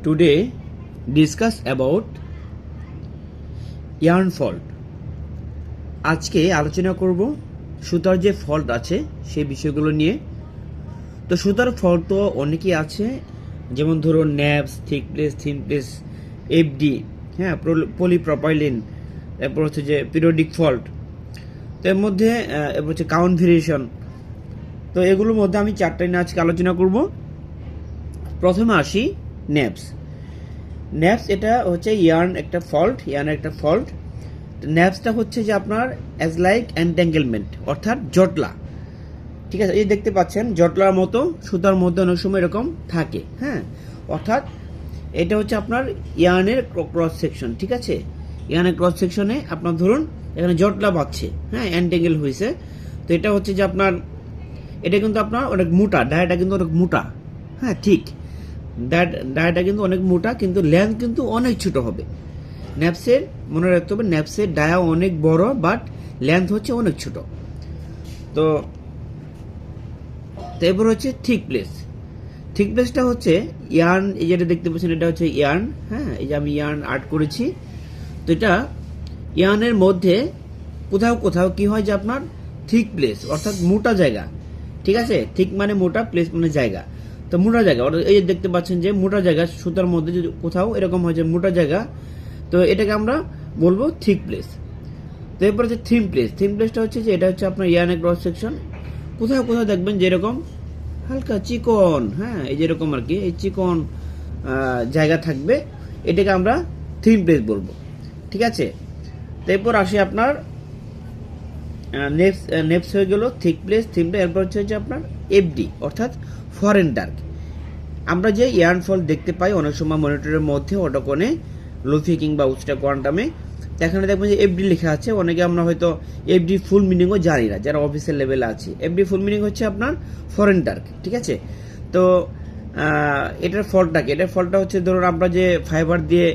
Today discuss about yarn fault. আজকে আলোচনা করব সুতার যে ফল্ট আছে সেই বিষয়গুলো নিয়ে। তো সুতার ফল্ট তো অনেকই আছে, যেমন ধরুন naps, thick place, thin place, FD, হ্যাঁ, পলিপ্রপাইলিন, তারপর হচ্ছে যে পিরিয়ডিক ফল্ট। তো এর মধ্যে এরপর হচ্ছে কাউন্ট ভেরিয়েশন। তো এগুলোর মধ্যে আমি চারটাই নিয়ে আজকে আলোচনা করব। প্রথমে আসি ন্যাপস। ন্যাপস এটা হচ্ছে ইয়ার্নের একটা ফল্ট। ন্যাপসটা হচ্ছে যে আপনার অ্যাজ লাইক এন্ট্যাঙ্গেলমেন্ট, অর্থাৎ জটলা। ঠিক আছে, এই দেখতে পাচ্ছেন জটলার মতো সুতার মধ্যে অনেক সময় এরকম থাকে, হ্যাঁ, অর্থাৎ এটা হচ্ছে আপনার ইয়ার্নের ক্রস সেকশন। ঠিক আছে, ইয়ার্নের ক্রস সেকশনে আপনার ধরুন এখানে জটলা পাচ্ছে, হ্যাঁ, এন্ট্যাঙ্গেল হয়েছে। তো এটা হচ্ছে যে আপনার এটা কিন্তু আপনার অনেক মোটা, ডায়াটা কিন্তু অনেক মোটা, হ্যাঁ, ঠিক, ডায়াটা কিন্তু অনেক মোটা, কিন্তু লেন্থ কিন্তু অনেক ছোট হবে। ন্যাপসের মনে রাখতে হবে, ন্যাপসের ডায়া অনেক বড়, বাট লেন্থ হচ্ছে অনেক ছোট। তো এরপর হচ্ছে থিক প্লেস। থিক প্লেসটা হচ্ছে ইয়ার্ন, এই যেটা দেখতে পাচ্ছেন এটা হচ্ছে ইয়ার্ন, হ্যাঁ, এই যে আমি ইয়ার্ন আর্ট করেছি। তো এটা ইয়ার্নের মধ্যে কোথাও কোথাও কি হয় যে আপনার থিক প্লেস, অর্থাৎ মোটা জায়গা। ঠিক আছে, থিক মানে মোটা, প্লেস মানে জায়গা। তো মোটা জায়গা, এই যে দেখতে পাচ্ছেন যে মোটা জায়গা সুতার মধ্যে যদি কোথাও এরকম হয় যে মোটা জায়গা, তো এটাকে আমরা বলবো থিক প্লেস। তো এরপর হচ্ছে থিন প্লেস। থিন প্লেসটা হচ্ছে যে এটা হচ্ছে আপনার ইয়ার্নের ক্রস সেকশন। কোথাও কোথাও দেখবেন যেরকম হালকা চিকন, হ্যাঁ, এই যেরকম আর কি, এই চিকন জায়গা থাকবে, এটাকে আমরা থিন প্লেস বলবো। ঠিক আছে, তো এরপর আসি আপনার নেক্সট হয়ে গেল থিক প্লেস, থিন প্লেস। এরপর হচ্ছে আপনার এফডি, অর্থাৎ ফরেন ডার্ক। আমরা যে ইয়ার্ন ফল দেখতে পাই অনেক সময় মনিটরের মধ্যে, অটোকনে, লুফি কিংবা উস্টা কোয়ান্টামে, এখানে দেখবেন যে এফডি লেখা আছে। অনেকে আমরা হয়তো এফডি ফুল মিনিংও জানি না, যারা অফিসের লেভেলে আছে। এফডি ফুল মিনিং হচ্ছে আপনার ফরেন ডার্ক। ঠিক আছে, তো এটার ফলটা হচ্ছে ধরুন আমরা যে ফাইবার দিয়ে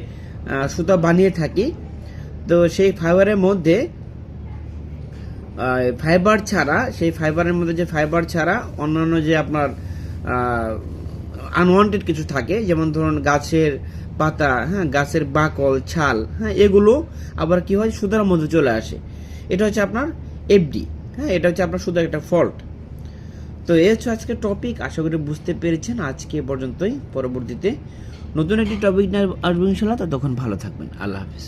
সুতা বানিয়ে থাকি, তো সেই ফাইবারের মধ্যে সেই ফাইবারের মধ্যে যে ফাইবার ছাড়া অন্যান্য যে আপনার আনওয়ান্টেড কিছু থাকে, যেমন ধরুন গাছের পাতা, হ্যাঁ, গাছের বাকল, ছাল, হ্যাঁ, এগুলো আবার কি হয় সুতার মধ্যে চলে আসে। এটা হচ্ছে আপনার এফডি, হ্যাঁ, এটা হচ্ছে আপনার সুতার একটা ফল্ট। তো এই হচ্ছে আজকে টপিক। আশা করি বুঝতে পেরেছেন। আজকে পর্যন্তই, পরবর্তীতে নতুন একটি টপিক নিয়ে আসবো ইনশাআল্লাহ। ততক্ষণ ভালো থাকবেন। আল্লাহ হাফিজ।